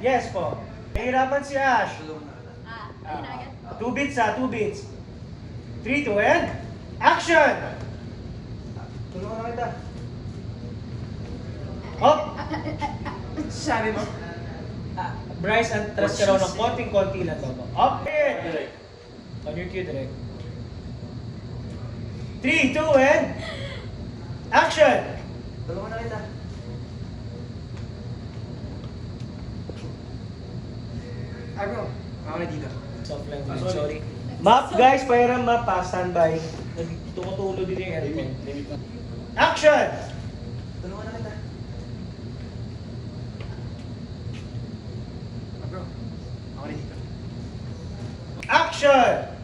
Yes po. Nahihirapan si Ash. Ayun na agad. 2 beats ha, 2 beats. 3, 2, and action! Tulungan na kita. Hop! Sabi mo. Bryce, atras ka raw ng konting-konti lang to. Up! Hit! On your cue, direct. 3, 2, and action! Tulungan na kita. Bro, ako na dito. Soft lang, sorry. Map guys, pahiram map pa, standby. Tumutulo din yung aircon. Action! Tulungan na kita. Bro, ako na dito. Action!